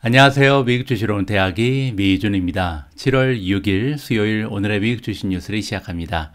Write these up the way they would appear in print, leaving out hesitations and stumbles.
안녕하세요. 미국 주식으로 온 대학이 미준입니다. 7월 6일 수요일 오늘의 미국 주식 뉴스를 시작합니다.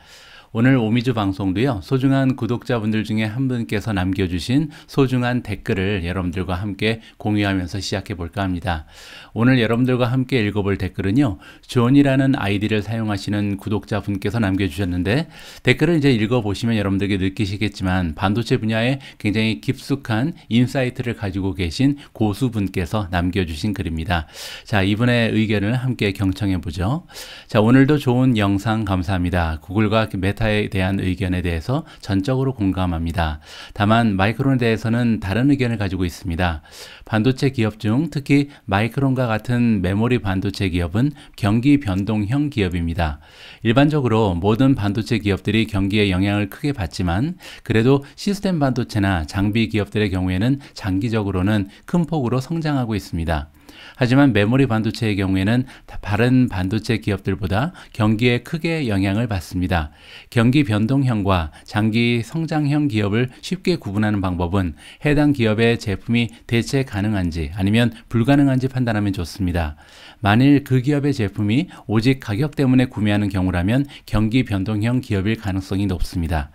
오늘 오미주 방송도요, 소중한 구독자분들 중에 한 분께서 남겨주신 소중한 댓글을 여러분들과 함께 공유하면서 시작해 볼까 합니다. 오늘 여러분들과 함께 읽어볼 댓글은요, 존이라는 아이디를 사용하시는 구독자분께서 남겨주셨는데, 댓글을 이제 읽어보시면 여러분들께 느끼시겠지만 반도체 분야에 굉장히 깊숙한 인사이트를 가지고 계신 고수분께서 남겨주신 글입니다. 자, 이분의 의견을 함께 경청해 보죠. 자, 오늘도 좋은 영상 감사합니다. 구글과 메타에 대한 의견에 대해서 전적으로 공감합니다. 다만 마이크론에 대해서는 다른 의견을 가지고 있습니다. 반도체 기업 중 특히 마이크론과 같은 메모리 반도체 기업은 경기 변동형 기업입니다. 일반적으로 모든 반도체 기업들이 경기에 영향을 크게 받지만 그래도 시스템 반도체나 장비 기업들의 경우에는 장기적으로는 큰 폭으로 성장하고 있습니다. 하지만 메모리 반도체의 경우에는 다른 반도체 기업들보다 경기에 크게 영향을 받습니다. 경기 변동형과 장기 성장형 기업을 쉽게 구분하는 방법은 해당 기업의 제품이 대체 가능한지 아니면 불가능한지 판단하면 좋습니다. 만일 그 기업의 제품이 오직 가격 때문에 구매하는 경우라면 경기 변동형 기업일 가능성이 높습니다.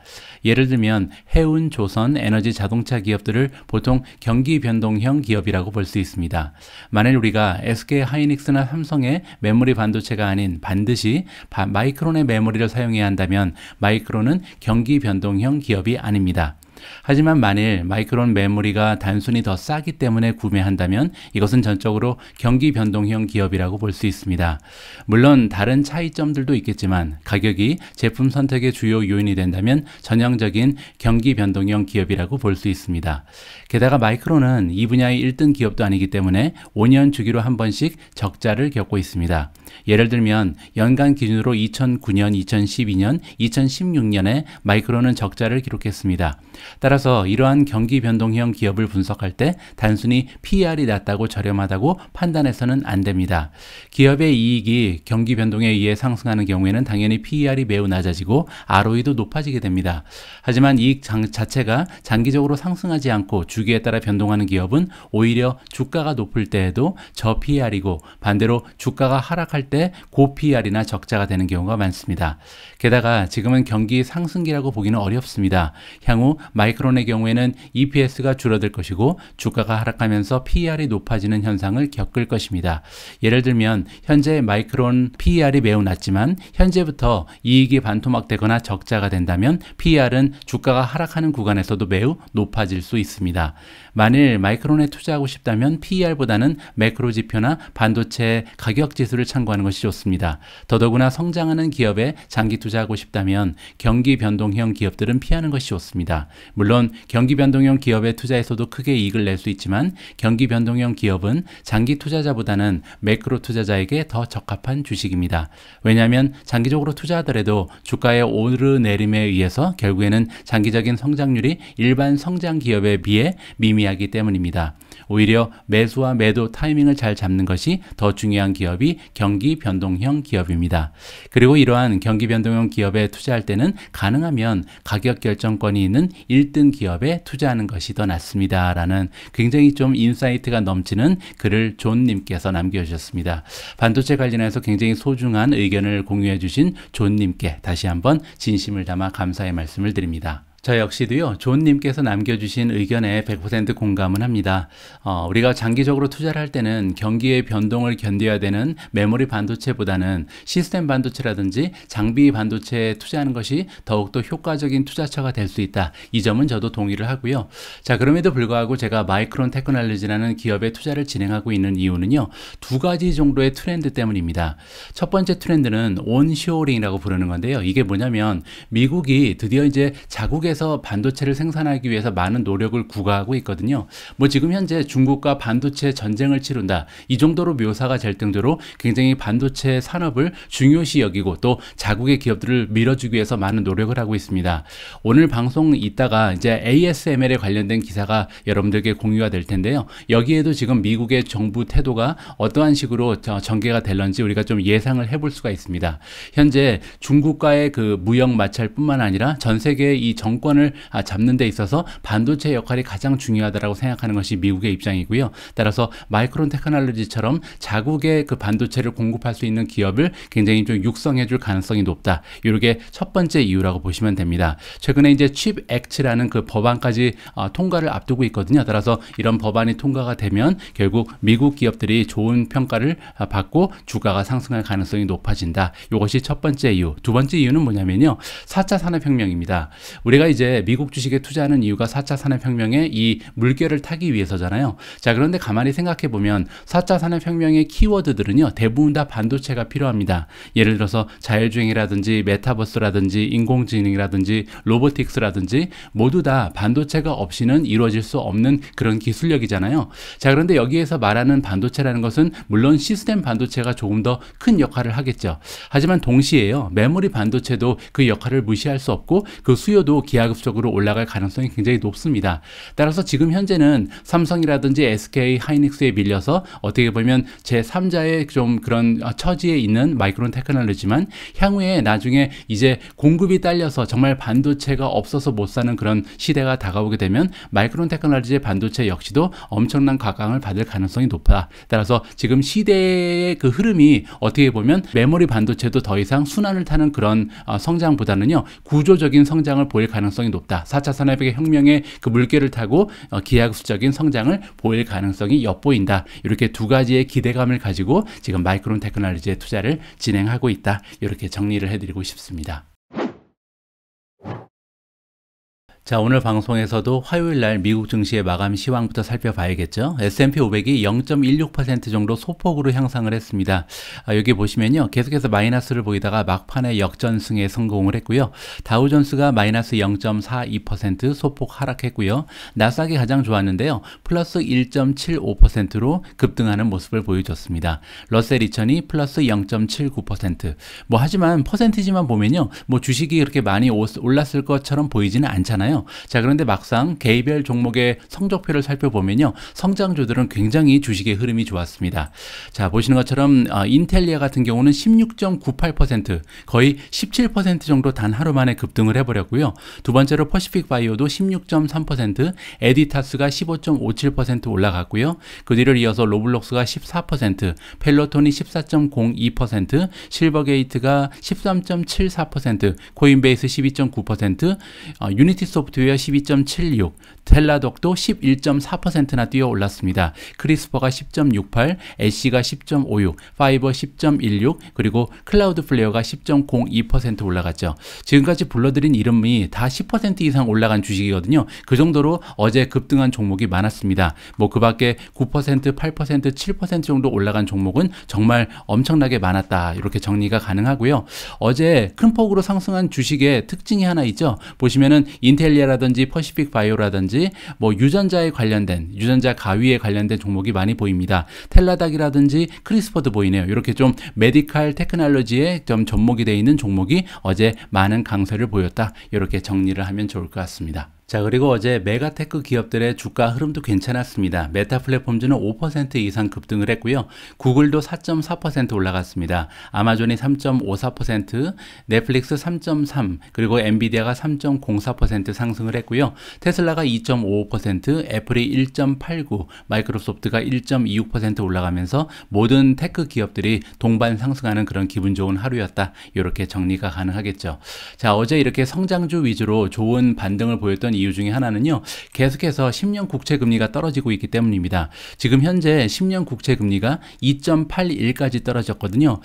예를 들면 해운, 조선, 에너지, 자동차 기업들을 보통 경기 변동형 기업이라고 볼 수 있습니다. 만일 우리가 SK 하이닉스나 삼성의 메모리 반도체가 아닌 반드시 마이크론의 메모리를 사용해야 한다면 마이크론은 경기 변동형 기업이 아닙니다. 하지만 만일 마이크론 메모리가 단순히 더 싸기 때문에 구매한다면 이것은 전적으로 경기 변동형 기업이라고 볼 수 있습니다. 물론 다른 차이점들도 있겠지만 가격이 제품 선택의 주요 요인이 된다면 전형적인 경기 변동형 기업이라고 볼 수 있습니다. 게다가 마이크론은 이 분야의 1등 기업도 아니기 때문에 5년 주기로 한 번씩 적자를 겪고 있습니다. 예를 들면 연간 기준으로 2009년, 2012년, 2016년에 마이크론은 적자를 기록했습니다. 따라서 이러한 경기 변동형 기업을 분석할 때 단순히 PER이 낮다고 저렴하다고 판단해서는 안 됩니다. 기업의 이익이 경기 변동에 의해 상승하는 경우에는 당연히 PER이 매우 낮아지고 ROE도 높아지게 됩니다. 하지만 이익 자체가 장기적으로 상승하지 않고 주기에 따라 변동하는 기업은 오히려 주가가 높을 때에도 저 PER이고 반대로 주가가 하락할 때 고 PER이나 적자가 되는 경우가 많습니다. 게다가 지금은 경기 상승기라고 보기는 어렵습니다. 향후 마이크론의 경우에는 EPS가 줄어들 것이고 주가가 하락하면서 PER이 높아지는 현상을 겪을 것입니다. 예를 들면 현재 마이크론 PER이 매우 낮지만 현재부터 이익이 반토막되거나 적자가 된다면 PER은 주가가 하락하는 구간에서도 매우 높아질 수 있습니다. 만일 마이크론에 투자하고 싶다면 PER보다는 매크로 지표나 반도체 가격 지수를 참고하는 것이 좋습니다. 더더구나 성장하는 기업에 장기 투자하고 싶다면 경기 변동형 기업들은 피하는 것이 좋습니다. 물론 경기 변동형 기업에 투자해서도 크게 이익을 낼 수 있지만 경기 변동형 기업은 장기 투자자보다는 매크로 투자자에게 더 적합한 주식입니다. 왜냐하면 장기적으로 투자하더라도 주가의 오르내림에 의해서 결국에는 장기적인 성장률이 일반 성장 기업에 비해 미미하기 때문입니다. 오히려 매수와 매도 타이밍을 잘 잡는 것이 더 중요한 기업이 경기 변동형 기업입니다. 그리고 이러한 경기 변동형 기업에 투자할 때는 가능하면 가격 결정권이 있는 1등 기업에 투자하는 것이 더 낫습니다. 라는 굉장히 좀 인사이트가 넘치는 글을 존님께서 남겨주셨습니다. 반도체 관련해서 굉장히 소중한 의견을 공유해 주신 존님께 다시 한번 진심을 담아 감사의 말씀을 드립니다. 저 역시도요, 존님께서 남겨주신 의견에 100% 공감은 합니다. 우리가 장기적으로 투자를 할 때는 경기의 변동을 견뎌야 되는 메모리 반도체보다는 시스템 반도체라든지 장비 반도체에 투자하는 것이 더욱더 효과적인 투자처가 될 수 있다. 이 점은 저도 동의를 하고요. 자, 그럼에도 불구하고 제가 마이크론 테크놀로지라는 기업에 투자를 진행하고 있는 이유는요, 두 가지 정도의 트렌드 때문입니다. 첫 번째 트렌드는 온쇼어링이라고 부르는 건데요. 이게 뭐냐면 미국이 드디어 이제 자국에서 반도체를 생산하기 위해서 많은 노력을 구가하고 있거든요. 뭐 지금 현재 중국과 반도체 전쟁을 치룬다. 이 정도로 묘사가 될 정도로 굉장히 반도체 산업을 중요시 여기고 또 자국의 기업들을 밀어주기 위해서 많은 노력을 하고 있습니다. 오늘 방송 있다가 이제 ASML에 관련된 기사가 여러분들께 공유가 될 텐데요. 여기에도 지금 미국의 정부 태도가 어떠한 식으로 전개가 될런지 우리가 좀 예상을 해볼 수가 있습니다. 현재 중국과의 그 무역 마찰뿐만 아니라 전 세계의 이 정권 주도권을 잡는 데 있어서 반도체 역할이 가장 중요하다고 생각하는 것이 미국의 입장이고요. 따라서 마이크론 테크놀로지처럼 자국의 그 반도체를 공급할 수 있는 기업을 굉장히 좀 육성해 줄 가능성이 높다. 이게 첫 번째 이유라고 보시면 됩니다. 최근에 이제 칩 액트라는 그 법안까지 통과를 앞두고 있거든요. 따라서 이런 법안이 통과가 되면 결국 미국 기업들이 좋은 평가를 받고 주가가 상승할 가능성이 높아진다. 이것이 첫 번째 이유. 두 번째 이유는 뭐냐면요. 4차 산업혁명입니다. 우리가 이제 미국 주식에 투자하는 이유가 4차 산업혁명의 이 물결을 타기 위해서잖아요. 자, 그런데 가만히 생각해 보면 4차 산업혁명의 키워드들은요. 대부분 다 반도체가 필요합니다. 예를 들어서 자율주행이라든지 메타버스라든지 인공지능이라든지 로보틱스라든지 모두 다 반도체가 없이는 이루어질 수 없는 그런 기술력이잖아요. 자, 그런데 여기에서 말하는 반도체라는 것은 물론 시스템 반도체가 조금 더 큰 역할을 하겠죠. 하지만 동시에요. 메모리 반도체도 그 역할을 무시할 수 없고 그 수요도 기하급수적으로 올라갈 가능성이 굉장히 높습니다. 따라서 지금 현재는 삼성이라든지 SK 하이닉스에 밀려서 어떻게 보면 제3자의 좀 그런 처지에 있는 마이크론 테크놀로지만 향후에 나중에 이제 공급이 딸려서 정말 반도체가 없어서 못 사는 그런 시대가 다가오게 되면 마이크론 테크놀로지의 반도체 역시도 엄청난 각광을 받을 가능성이 높다. 따라서 지금 시대의 그 흐름이 어떻게 보면 메모리 반도체도 더 이상 순환을 타는 그런 성장보다는요, 구조적인 성장을 보일 가능성이 높다. 4차 산업혁명의 그 물결을 타고 기하급수적인 성장을 보일 가능성이 엿보인다. 이렇게 두 가지의 기대감을 가지고 지금 마이크론 테크놀로지에 투자를 진행하고 있다. 이렇게 정리를 해드리고 싶습니다. 자, 오늘 방송에서도 화요일 날 미국 증시의 마감 시황부터 살펴봐야겠죠. S&P 500이 0.16% 정도 소폭으로 향상을 했습니다. 여기 보시면요. 계속해서 마이너스를 보이다가 막판에 역전승에 성공을 했고요. 다우존스가 마이너스 0.42% 소폭 하락했고요. 나스닥이 가장 좋았는데요. 플러스 1.75%로 급등하는 모습을 보여줬습니다. 러셀 2000이 플러스 0.79%. 하지만 퍼센티지만 보면요. 주식이 그렇게 많이 올랐을 것처럼 보이지는 않잖아요. 자, 그런데 막상 개별 종목의 성적표를 살펴보면요. 성장주들은 굉장히 주식의 흐름이 좋았습니다. 자, 보시는 것처럼 인텔리아 같은 경우는 16.98%, 거의 17% 정도 단 하루 만에 급등을 해버렸고요. 두 번째로 퍼시픽 바이오도 16.3%, 에디타스가 15.57% 올라갔고요. 그 뒤를 이어서 로블록스가 14%, 펠로톤이 14.02%, 실버게이트가 13.74%, 코인베이스 12.9%, 유니티 소프트웨어 12.76, 텔라독도 11.4%나 뛰어 올랐습니다. 크리스퍼가 10.68, 애쉬가 10.56, 파이버 10.16, 그리고 클라우드 플레어가 10.02% 올라갔죠. 지금까지 불러드린 이름이 다 10% 이상 올라간 주식이거든요. 그 정도로 어제 급등한 종목이 많았습니다. 그 밖에 9%, 8%, 7% 정도 올라간 종목은 정말 엄청나게 많았다. 이렇게 정리가 가능하고요. 어제 큰 폭으로 상승한 주식의 특징이 하나 있죠. 보시면은 인텔리아라든지 퍼시픽 바이오라든지 유전자에 관련된, 유전자 가위에 관련된 종목이 많이 보입니다. 텔라닥이라든지 크리스퍼도 보이네요. 이렇게 좀 메디칼 테크놀로지에 좀 접목이 되어 있는 종목이 어제 많은 강세를 보였다. 이렇게 정리를 하면 좋을 것 같습니다. 자, 그리고 어제 메가테크 기업들의 주가 흐름도 괜찮았습니다. 메타 플랫폼즈는 5% 이상 급등을 했고요. 구글도 4.4% 올라갔습니다. 아마존이 3.54%, 넷플릭스 3.3%, 그리고 엔비디아가 3.04% 상승을 했고요. 테슬라가 2.55%, 애플이 1.89%, 마이크로소프트가 1.26% 올라가면서 모든 테크 기업들이 동반 상승하는 그런 기분 좋은 하루였다. 이렇게 정리가 가능하겠죠. 자, 어제 이렇게 성장주 위주로 좋은 반등을 보였던 이유 중에 하나는요. 계속해서 10년 국채 금리가 떨어지고 있기 때문입니다. 지금 현재 10년 국채 금리가 2.81까지 떨어졌거든요.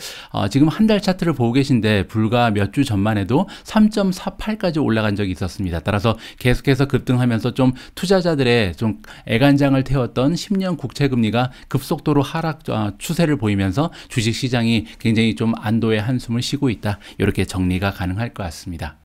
지금 한 달 차트를 보고 계신데 불과 몇 주 전만 해도 3.48까지 올라간 적이 있었습니다. 따라서 계속해서 급등하면서 좀 투자자들의 좀 애간장을 태웠던 10년 국채 금리가 급속도로 하락 추세를 보이면서 주식 시장이 굉장히 좀 안도의 한숨을 쉬고 있다. 이렇게 정리가 가능할 것 같습니다.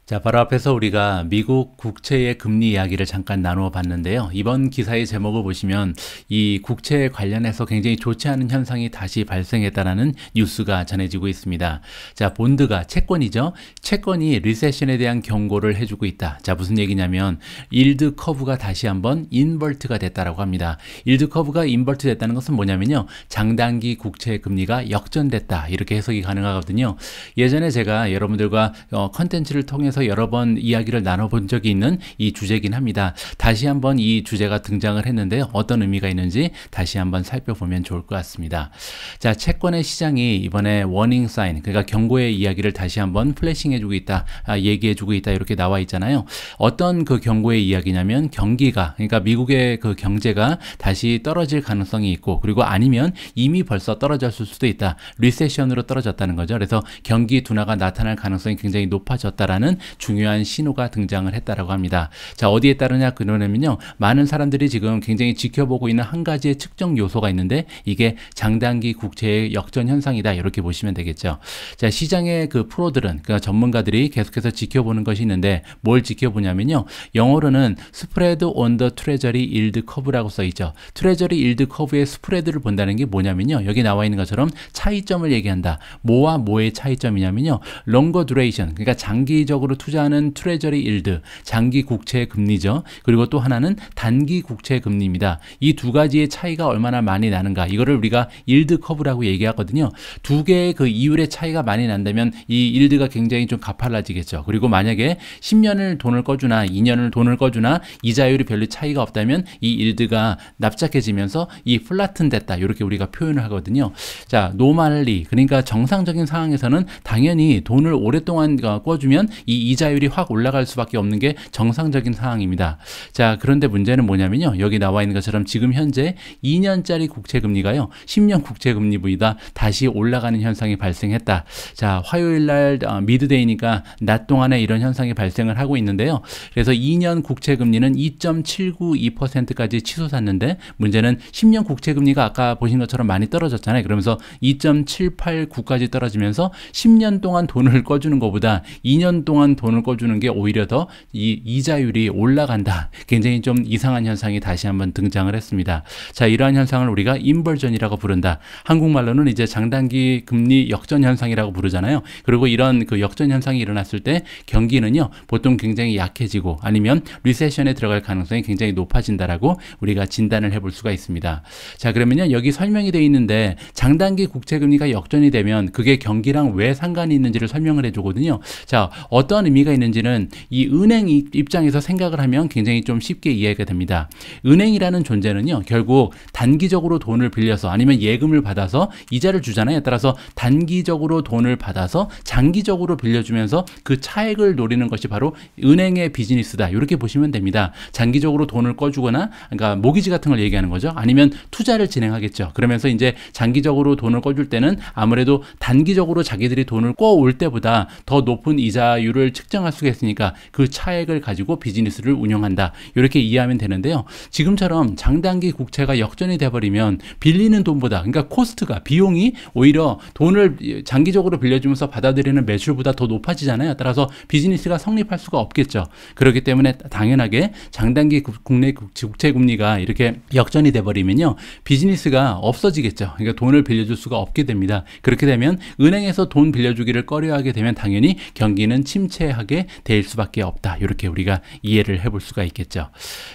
자, 바로 앞에서 우리가 미국 국채의 금리 이야기를 잠깐 나누어 봤는데요. 이번 기사의 제목을 보시면 이 국채에 관련해서 굉장히 좋지 않은 현상이 다시 발생했다라는 뉴스가 전해지고 있습니다. 자, 본드가 채권이죠. 채권이 리세션에 대한 경고를 해주고 있다. 자, 무슨 얘기냐면 일드 커브가 다시 한번 인버트가 됐다라고 합니다. 일드 커브가 인버트 됐다는 것은 뭐냐면요. 장단기 국채 금리가 역전됐다. 이렇게 해석이 가능하거든요. 예전에 제가 여러분들과 컨텐츠를 통해서 여러 번 이야기를 나눠본 적이 있는 이 주제이긴 합니다. 다시 한번 이 주제가 등장을 했는데요. 어떤 의미가 있는지 다시 한번 살펴보면 좋을 것 같습니다. 자, 채권의 시장이 이번에 워닝 사인, 그러니까 경고의 이야기를 다시 한번 플래싱해주고 있다, 얘기해주고 있다 이렇게 나와 있잖아요. 어떤 그 경고의 이야기냐면 경기가, 그러니까 미국의 그 경제가 다시 떨어질 가능성이 있고, 그리고 아니면 이미 벌써 떨어졌을 수도 있다. 리세션으로 떨어졌다는 거죠. 그래서 경기 둔화가 나타날 가능성이 굉장히 높아졌다라는 중요한 신호가 등장을 했다라고 합니다. 자, 어디에 따르냐 그러냐면요. 많은 사람들이 지금 굉장히 지켜보고 있는 한 가지의 측정 요소가 있는데 이게 장단기 국채의 역전 현상이다. 이렇게 보시면 되겠죠. 자, 시장의 그 프로들은, 그러니까 전문가들이 계속해서 지켜보는 것이 있는데 뭘 지켜보냐면요. 영어로는 스프레드 온 더 트레저리 일드 커브라고 써 있죠. 트레저리 일드 커브의 스프레드를 본다는 게 뭐냐면요. 여기 나와 있는 것처럼 차이점을 얘기한다. 뭐와 뭐의 차이점이냐면요. 롱거 듀레이션, 그러니까 장기적으로 투자하는 트레저리 일드, 장기 국채 금리죠. 그리고 또 하나는 단기 국채 금리입니다. 이 두 가지의 차이가 얼마나 많이 나는가, 이거를 우리가 일드 커브라고 얘기하거든요. 두 개의 그 이율의 차이가 많이 난다면 이 일드가 굉장히 좀 가팔라지겠죠. 그리고 만약에 10년을 돈을 꺼주나 2년을 돈을 꺼주나 이자율이 별로 차이가 없다면 이 일드가 납작해지면서 이 플라튼 됐다, 이렇게 우리가 표현을 하거든요. 자, 노멀리, 그러니까 정상적인 상황에서는 당연히 돈을 오랫동안 꺼주면 이 이자율이 확 올라갈 수밖에 없는 게 정상적인 상황입니다. 자, 그런데 문제는 뭐냐면요. 여기 나와 있는 것처럼 지금 현재 2년짜리 국채 금리가요. 10년 국채 금리보다 다시 올라가는 현상이 발생했다. 자, 화요일 날 미드데이니까 낮 동안에 이런 현상이 발생을 하고 있는데요. 그래서 2년 국채 금리는 2.792%까지 치솟았는데 문제는 10년 국채 금리가 아까 보신 것처럼 많이 떨어졌잖아요. 그러면서 2.789까지 떨어지면서 10년 동안 돈을 꺼주는 것보다 2년 동안 돈을 꺼주는 게 오히려 더 이 이자율이 올라간다. 굉장히 좀 이상한 현상이 다시 한번 등장을 했습니다. 자, 이러한 현상을 우리가 인버전이라고 부른다. 한국말로는 이제 장단기 금리 역전 현상이라고 부르잖아요. 그리고 이런 그 역전 현상이 일어났을 때 경기는요, 보통 굉장히 약해지고 아니면 리세션에 들어갈 가능성이 굉장히 높아진다라고 우리가 진단을 해볼 수가 있습니다. 자, 그러면요, 여기 설명이 되어 있는데 장단기 국채 금리가 역전이 되면 그게 경기랑 왜 상관이 있는지를 설명을 해주거든요. 자, 어떤 의미가 있는지는 이 은행 입장에서 생각을 하면 굉장히 좀 쉽게 이해가 됩니다. 은행이라는 존재는요, 결국 단기적으로 돈을 빌려서 아니면 예금을 받아서 이자를 주잖아요. 따라서 단기적으로 돈을 받아서 장기적으로 빌려주면서 그 차액을 노리는 것이 바로 은행의 비즈니스다. 이렇게 보시면 됩니다. 장기적으로 돈을 꺼주거나, 그러니까 모기지 같은 걸 얘기하는 거죠. 아니면 투자를 진행하겠죠. 그러면서 이제 장기적으로 돈을 꺼줄 때는 아무래도 단기적으로 자기들이 돈을 꺼올 때보다 더 높은 이자율을 측정할 수가 있으니까 그 차액을 가지고 비즈니스를 운영한다. 이렇게 이해하면 되는데요. 지금처럼 장단기 국채가 역전이 돼버리면 빌리는 돈보다, 그러니까 코스트가, 비용이 오히려 돈을 장기적으로 빌려주면서 받아들이는 매출보다 더 높아지잖아요. 따라서 비즈니스가 성립할 수가 없겠죠. 그렇기 때문에 당연하게 장단기 국내 국채 금리가 이렇게 역전이 돼버리면요, 비즈니스가 없어지겠죠. 그러니까 돈을 빌려줄 수가 없게 됩니다. 그렇게 되면 은행에서 돈 빌려주기를 꺼려하게 되면 당연히 경기는 침체하게 될 수밖에 없다. 이렇게 우리가 이해를 해볼 수가 있겠죠.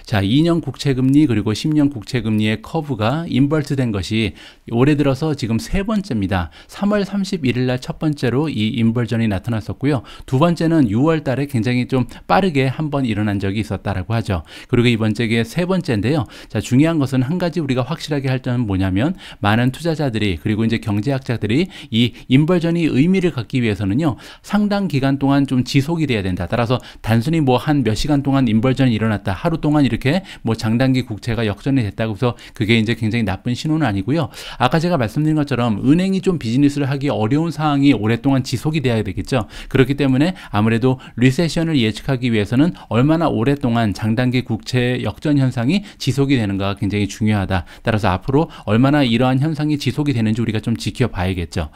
자, 2년 국채금리 그리고 10년 국채금리의 커브가 인버트 된 것이 올해 들어서 지금 세 번째입니다. 3월 31일 날 첫 번째로 이 인버전이 나타났었고요. 두 번째는 6월 달에 굉장히 좀 빠르게 한번 일어난 적이 있었다라고 하죠. 그리고 이번 주에 세 번째인데요. 자, 중요한 것은 한 가지 우리가 확실하게 할 점은 뭐냐면 많은 투자자들이 그리고 이제 경제학자들이 이 인버전이 의미를 갖기 위해서는요, 상당 기간 동안 좀 지속이 돼야 된다. 따라서 단순히 뭐 한 몇 시간 동안 인버전이 일어났다, 하루 동안 이렇게 뭐 장단기 국채가 역전이 됐다고 해서 그게 이제 굉장히 나쁜 신호는 아니고요. 아까 제가 말씀드린 것처럼 은행이 좀 비즈니스를 하기 어려운 상황이 오랫동안 지속이 돼야 되겠죠. 그렇기 때문에 아무래도 리세션을 예측하기 위해서는 얼마나 오랫동안 장단기 국채 역전 현상이 지속이 되는가가 굉장히 중요하다. 따라서 앞으로 얼마나 이러한 현상이 지속이 되는지 우리가 좀 지켜봐야겠죠.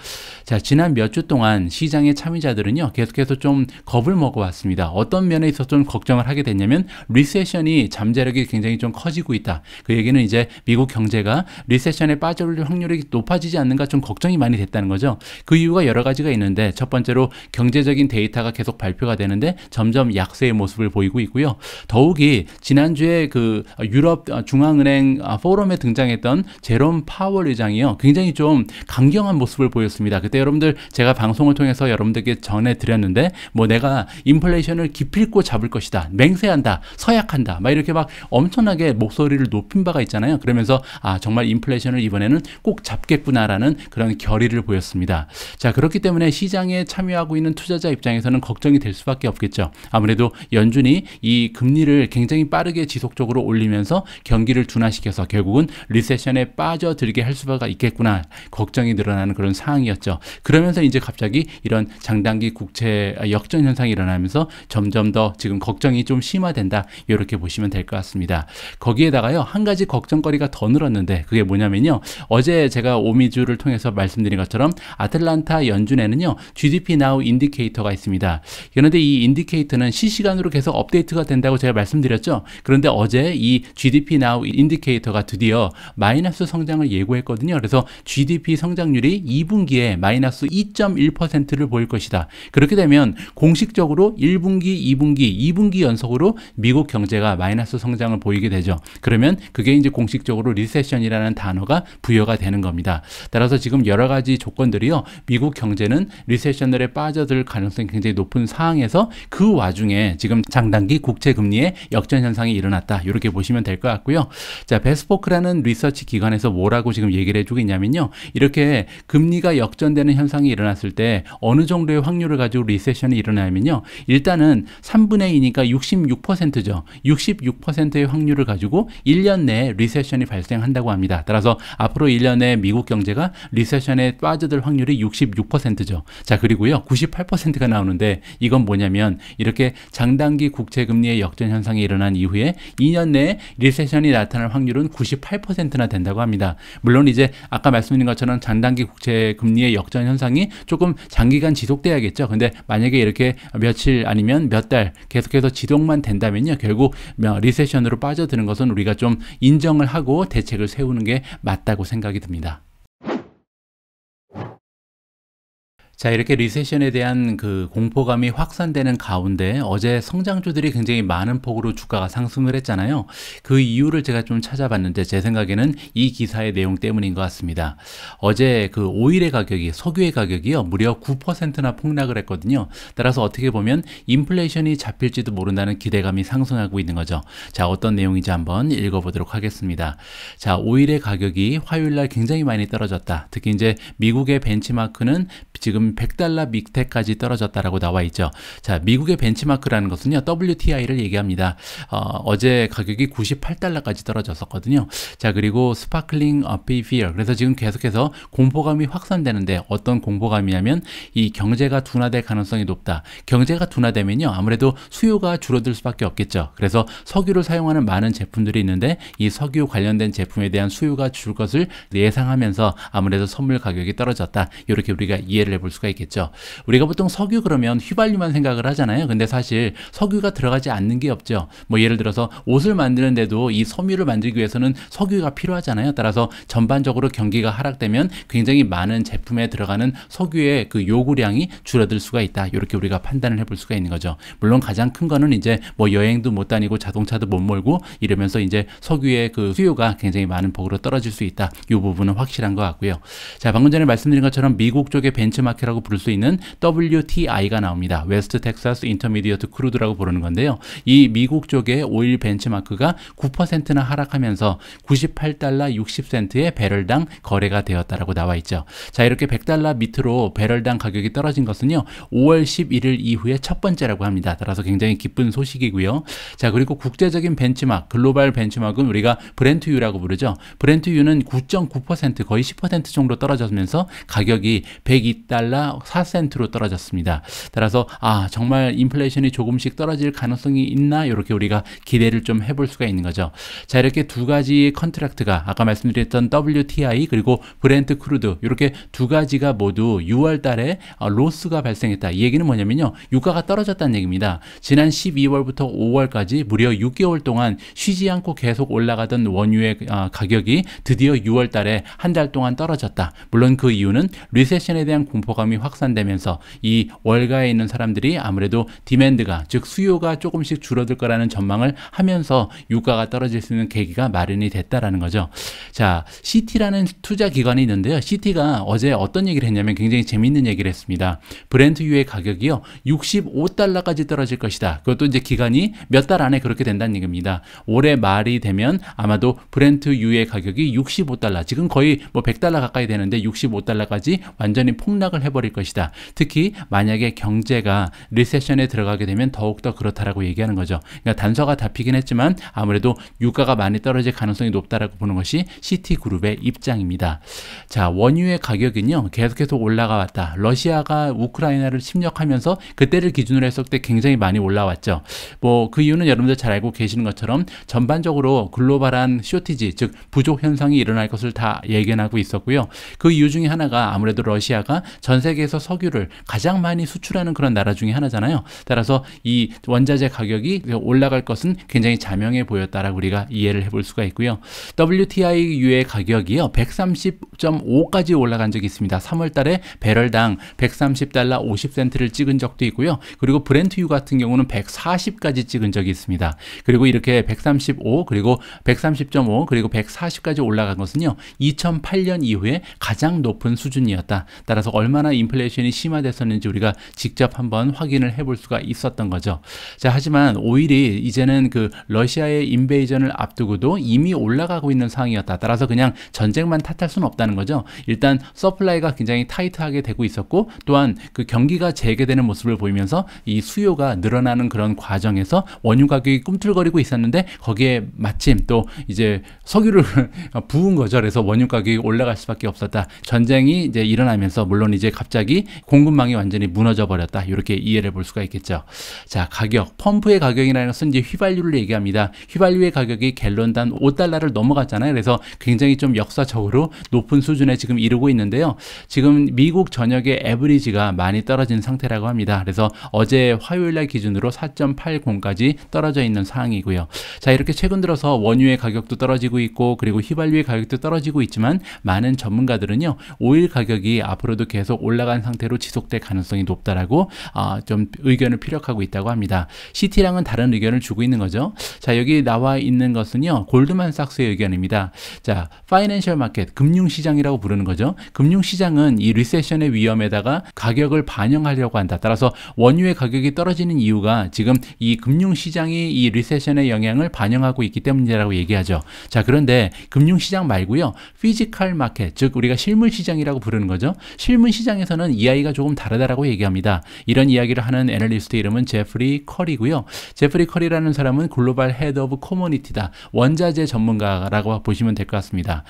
자, 지난 몇 주 동안 시장의 참여자들은요, 계속해서 좀 겁을 먹어왔습니다. 어떤 면에 있어서 좀 걱정을 하게 됐냐면 리세션이 잠재력이 굉장히 좀 커지고 있다. 그 얘기는 이제 미국 경제가 리세션에 빠질 확률이 높아지지 않는가 좀 걱정이 많이 됐다는 거죠. 그 이유가 여러 가지가 있는데 첫 번째로 경제적인 데이터가 계속 발표가 되는데 점점 약세의 모습을 보이고 있고요. 더욱이 지난주에 그 유럽 중앙은행 포럼에 등장했던 제롬 파월 의장이요. 굉장히 좀 강경한 모습을 보였습니다. 그때 여러분들 제가 방송을 통해서 여러분들께 전해드렸는데 뭐 내가 인플레이션을 기필코 잡을 것이다. 맹세한다. 서약한다. 막 이렇게 막 엄청나게 목소리를 높인 바가 있잖아요. 그러면서 정말 인플레이션을 이번에는 꼭 잡겠구나라는 그런 결의를 보였습니다. 자, 그렇기 때문에 시장에 참여하고 있는 투자자 입장에서는 걱정이 될 수밖에 없겠죠. 아무래도 연준이 이 금리를 굉장히 빠르게 지속적으로 올리면서 경기를 둔화시켜서 결국은 리세션에 빠져들게 할 수가 있겠구나 걱정이 늘어나는 그런 상황이었죠. 그러면서 이제 갑자기 이런 장단기 국채 역전 현상이 일어나면서 점점 더 지금 걱정이 좀 심화된다. 이렇게 보시면 될 것 같습니다. 거기에다가요, 한 가지 걱정거리가 더 늘었는데 그게 뭐냐면요. 어제 제가 오미주를 통해서 말씀드린 것처럼 아틀란타 연준에는요, GDP Now 인디케이터가 있습니다. 그런데 이 인디케이터는 실시간으로 계속 업데이트가 된다고 제가 말씀드렸죠. 그런데 어제 이 GDP Now 인디케이터가 드디어 마이너스 성장을 예고했거든요. 그래서 GDP 성장률이 2분기에 마이너스 2.1%를 보일 것이다. 그렇게 되면 공식적으로 1분기, 2분기 연속으로 미국 경제가 마이너스 성장을 보이게 되죠. 그러면 그게 이제 공식적으로 리세션이라는 단어가 부여가 되는 겁니다. 따라서 지금 여러 가지 조건들이요, 미국 경제는 리세션에 빠져들 가능성이 굉장히 높은 상황에서 그 와중에 지금 장단기 국채 금리의 역전 현상이 일어났다. 이렇게 보시면 될 것 같고요. 자, 베스포크라는 리서치 기관에서 뭐라고 지금 얘기를 해주고 있냐면요, 이렇게 금리가 역전되는 현상이 일어났을 때 어느 정도의 확률을 가지고 리세션이 일어나면요, 일단은 3분의 2니까 66%죠. 66%의 확률을 가지고 1년 내에 리세션이 발생한다고 합니다. 따라서 앞으로 1년 내에 미국 경제가 리세션에 빠져들 확률이 66%죠. 자, 그리고요, 98%가 나오는데 이건 뭐냐면 이렇게 장단기 국채 금리의 역전 현상이 일어난 이후에 2년 내에 리세션이 나타날 확률은 98%나 된다고 합니다. 물론 이제 아까 말씀드린 것처럼 장단기 국채 금리의 역전 현상이 조금 장기간 지속돼야겠죠. 근데 만약에 이렇게 며칠 아니면 몇 달 계속해서 지속만 된다면요, 결국 리세션으로 빠져드는 것은 우리가 좀 인정을 하고 대책을 세우는 게 맞다고 생각이 듭니다. 자, 이렇게 리세션에 대한 그 공포감이 확산되는 가운데 어제 성장주들이 굉장히 많은 폭으로 주가가 상승을 했잖아요. 그 이유를 제가 좀 찾아봤는데 제 생각에는 이 기사의 내용 때문인 것 같습니다. 어제 그 오일의 가격이, 석유의 가격이요, 무려 9%나 폭락을 했거든요. 따라서 어떻게 보면 인플레이션이 잡힐지도 모른다는 기대감이 상승하고 있는 거죠. 자, 어떤 내용인지 한번 읽어보도록 하겠습니다. 자, 오일의 가격이 화요일날 굉장히 많이 떨어졌다. 특히 이제 미국의 벤치마크는 지금 $100 밑에까지 떨어졌다라고 나와 있죠. 자, 미국의 벤치마크라는 것은요, WTI를 얘기합니다. 어제 가격이 $98까지 떨어졌었거든요. 자, 그리고 스파클링 fear. 그래서 지금 계속해서 공포감이 확산되는데 어떤 공포감이냐면 이 경제가 둔화될 가능성이 높다. 경제가 둔화되면요, 아무래도 수요가 줄어들 수밖에 없겠죠. 그래서 석유를 사용하는 많은 제품들이 있는데 이 석유 관련된 제품에 대한 수요가 줄 것을 예상하면서 아무래도 선물 가격이 떨어졌다. 이렇게 우리가 이해를 해볼 수가 있겠죠. 우리가 보통 석유 그러면 휘발유만 생각을 하잖아요. 근데 사실 석유가 들어가지 않는 게 없죠. 뭐 예를 들어서 옷을 만드는데도 이 섬유를 만들기 위해서는 석유가 필요하잖아요. 따라서 전반적으로 경기가 하락되면 굉장히 많은 제품에 들어가는 석유의 그 요구량이 줄어들 수가 있다. 이렇게 우리가 판단을 해볼 수가 있는 거죠. 물론 가장 큰 거는 이제 뭐 여행도 못 다니고 자동차도 못 몰고 이러면서 이제 석유의 그 수요가 굉장히 많은 폭으로 떨어질 수 있다. 이 부분은 확실한 것 같고요. 자, 방금 전에 말씀드린 것처럼 미국 쪽의 벤치마크라고 부를 수 있는 WTI가 나옵니다. 웨스트 텍사스 인터미디어트 크루드라고 부르는 건데요. 이 미국 쪽의 오일 벤치마크가 9%나 하락하면서 $98.60의 배럴당 거래가 되었다라고 나와 있죠. 자, 이렇게 $100 밑으로 배럴당 가격이 떨어진 것은요, 5월 11일 이후에 첫 번째라고 합니다. 따라서 굉장히 기쁜 소식이고요. 자, 그리고 국제적인 벤치마크, 글로벌 벤치마크는 우리가 브렌트유라고 부르죠. 브렌트유는 9.9% 거의 10% 정도 떨어졌으면서 가격이 $102 6달러 4센트로 떨어졌습니다. 따라서 정말 인플레이션이 조금씩 떨어질 가능성이 있나 이렇게 우리가 기대를 좀 해볼 수가 있는 거죠. 자, 이렇게 두 가지 컨트랙트가 아까 말씀드렸던 WTI 그리고 브렌트 크루드 이렇게 두 가지가 모두 6월 달에 로스가 발생했다. 이 얘기는 뭐냐면요, 유가가 떨어졌다는 얘기입니다. 지난 12월부터 5월까지 무려 6개월 동안 쉬지 않고 계속 올라가던 원유의 가격이 드디어 6월 달에 한 달 동안 떨어졌다. 물론 그 이유는 리세션에 대한 공포감이 확산되면서 이 월가에 있는 사람들이 아무래도 디맨드가, 즉 수요가 조금씩 줄어들 거라는 전망을 하면서 유가가 떨어질 수 있는 계기가 마련이 됐다라는 거죠. 자, CT라는 투자 기관이 있는데요. CT가 어제 어떤 얘기를 했냐면 굉장히 재밌는 얘기를 했습니다. 브렌트유의 가격이요 65달러까지 떨어질 것이다. 그것도 이제 기간이 몇 달 안에 그렇게 된다는 얘기입니다. 올해 말이 되면 아마도 브렌트유의 가격이 65달러, 지금 거의 뭐 100달러 가까이 되는데 65달러까지 완전히 폭락을 해버릴 것이다. 특히 만약에 경제가 리세션에 들어가게 되면 더욱더 그렇다라고 얘기하는 거죠. 그러니까 단서가 잡히긴 했지만 아무래도 유가가 많이 떨어질 가능성이 높다라고 보는 것이 시티그룹의 입장입니다. 자, 원유의 가격은요 계속해서 올라가 왔다. 러시아가 우크라이나를 침략하면서 그때를 기준으로 했을 때 굉장히 많이 올라왔죠. 뭐 그 이유는 여러분들 잘 알고 계시는 것처럼 전반적으로 글로벌한 쇼티지, 즉 부족 현상이 일어날 것을 다 예견하고 있었고요. 그 이유 중에 하나가 아무래도 러시아가 전 세계에서 석유를 가장 많이 수출하는 그런 나라 중에 하나잖아요. 따라서 이 원자재 가격이 올라갈 것은 굉장히 자명해 보였다라고 우리가 이해를 해볼 수가 있고요. WTI유의 가격이요 130.5까지 올라간 적이 있습니다. 3월 달에 배럴당 130달러 50센트를 찍은 적도 있고요. 그리고 브렌트유 같은 경우는 140까지 찍은 적이 있습니다. 그리고 이렇게 135 그리고 130.5 그리고 140까지 올라간 것은요 2008년 이후에 가장 높은 수준이었다. 따라서 얼마나 인플레이션이 심화됐었는지 우리가 직접 한번 확인을 해볼 수가 있었던 거죠. 자, 하지만 오일이 이제는 그 러시아의 인베이전을 앞두고도 이미 올라가고 있는 상황이었다. 따라서 그냥 전쟁만 탓할 수는 없다는 거죠. 일단 서플라이가 굉장히 타이트하게 되고 있었고 또한 그 경기가 재개되는 모습을 보이면서 이 수요가 늘어나는 그런 과정에서 원유 가격이 꿈틀거리고 있었는데 거기에 마침 또 이제 석유를 부은 거죠. 그래서 원유 가격이 올라갈 수밖에 없었다. 전쟁이 이제 일어나면서 물론 이제 갑자기 공급망이 완전히 무너져 버렸다. 이렇게 이해를 볼 수가 있겠죠. 자, 가격, 펌프의 가격이라는 것은 이제 휘발유를 얘기합니다. 휘발유의 가격이 갤런당 5달러를 넘어갔잖아요. 그래서 굉장히 좀 역사적으로 높은 수준에 지금 이르고 있는데요. 지금 미국 전역의 에버리지가 많이 떨어진 상태라고 합니다. 그래서 어제 화요일날 기준으로 4.80까지 떨어져 있는 상황이고요. 자, 이렇게 최근 들어서 원유의 가격도 떨어지고 있고 그리고 휘발유의 가격도 떨어지고 있지만 많은 전문가들은요 오일 가격이 앞으로도 계속 올라간 상태로 지속될 가능성이 높다라고 좀 의견을 피력하고 있다고 합니다. CT랑은 다른 의견을 주고 있는 거죠. 자, 여기 나와 있는 것은요 골드만삭스의 의견입니다. 자, 파이낸셜 마켓, 금융시장이라고 부르는 거죠. 금융시장은 이 리세션의 위험에다가 가격을 반영하려고 한다. 따라서 원유의 가격이 떨어지는 이유가 지금 이 금융시장이 이 리세션의 영향을 반영하고 있기 때문이라고 얘기하죠. 자, 그런데 금융시장 말고요 피지컬 마켓, 즉 우리가 실물시장이라고 부르는 거죠. 실물시장에서는 이 이야기가 조금 다르다라고 얘기합니다. 이런 이야기를 하는 애널리스트 이름은 제프리 컬이고요. 제프리 컬이라는 사람은 글로벌 헤드 오브 코모니티다. 원자재 전문가라고 보시면 될 것 같습니다.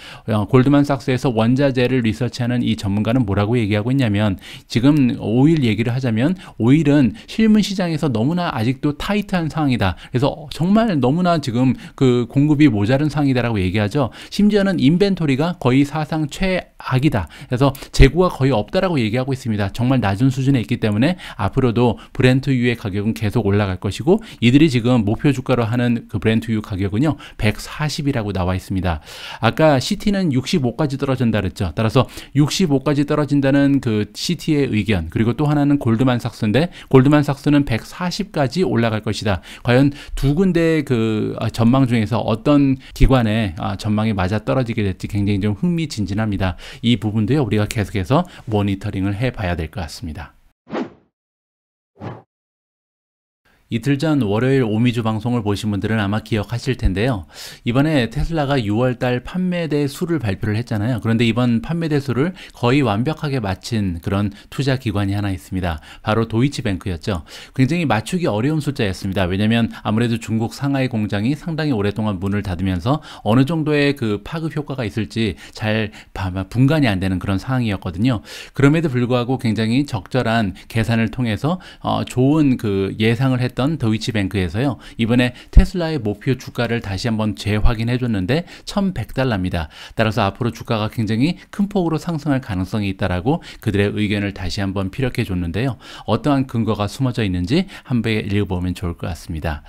골드만삭스에서 원자재를 리서치하는 이 전문가는 뭐라고 얘기하고 있냐면 지금 오일 얘기를 하자면 오일은 실물시장에서 너무나 아직도 타이트한 상황이다. 그래서 정말 너무나 지금 그 공급이 모자른 상황이다라고 얘기하죠. 심지어는 인벤토리가 거의 사상 최악이다. 그래서 재고가 거의 없다라고 얘기하고 있습니다. 정말 낮은 수준에 있기 때문에 앞으로도 브렌트유의 가격은 계속 올라갈 것이고 이들이 지금 목표 주가로 하는 그 브렌트유 가격은요 140이라고 나와 있습니다. 아까 CT는 65까지 떨어진다 그랬죠. 따라서 65까지 떨어진다는 그 CT의 의견, 그리고 또 하나는 골드만삭스인데 골드만삭스는 140까지 올라갈 것이다. 과연 두 군데의 그 전망 중에서 어떤 기관의 전망이 맞아 떨어지게 될지 굉장히 좀 흥미진진합니다. 이 부분도요 우리가 계속해서 모니터링을 해봐야 될 것 같습니다. 이틀 전 월요일 오미주 방송을 보신 분들은 아마 기억하실 텐데요. 이번에 테슬라가 6월달 판매대 수를 발표를 했잖아요. 그런데 이번 판매대 수를 거의 완벽하게 마친 그런 투자 기관이 하나 있습니다. 바로 도이치뱅크였죠. 굉장히 맞추기 어려운 숫자였습니다. 왜냐하면 아무래도 중국 상하이 공장이 상당히 오랫동안 문을 닫으면서 어느 정도의 그 파급 효과가 있을지 잘 분간이 안 되는 그런 상황이었거든요. 그럼에도 불구하고 굉장히 적절한 계산을 통해서 좋은 그 예상을 했던 도이치뱅크에서요. 이번에 테슬라의 목표 주가를 다시 한번 재확인해 줬는데 $1,100입니다. 따라서 앞으로 주가가 굉장히 큰 폭으로 상승할 가능성이 있다라고 그들의 의견을 다시 한번 피력해 줬는데요. 어떠한 근거가 숨어져 있는지 한번 읽어보면 좋을 것 같습니다.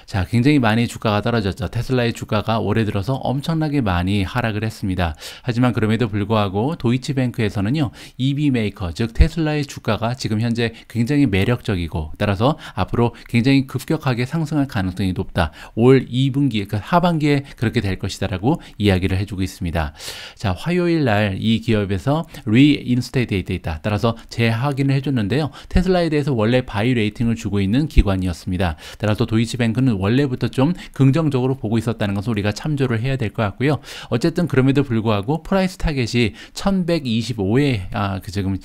자, 굉장히 많이 주가가 떨어졌죠. 테슬라의 주가가 올해 들어서 엄청나게 많이 하락을 했습니다. 하지만 그럼에도 불구하고 도이치뱅크에서는요, EV 메이커, 즉 테슬라의 주가가 지금 현재 굉장히 매력적이고 따라서 앞으로 굉장히 급격하게 상승할 가능성이 높다. 올 2분기, 그러니까 하반기에 그렇게 될 것이다라고 이야기를 해주고 있습니다. 자, 화요일 날 이 기업에서 리인스테이트에 있다. 따라서 재확인을 해줬는데요. 테슬라에 대해서 원래 바이 레이팅을 주고 있는 기관이었습니다. 따라서 도이치뱅크는 원래부터 좀 긍정적으로 보고 있었다는 것을 우리가 참조를 해야 될 것 같고요. 어쨌든 그럼에도 불구하고 프라이스 타겟이 1125에 지금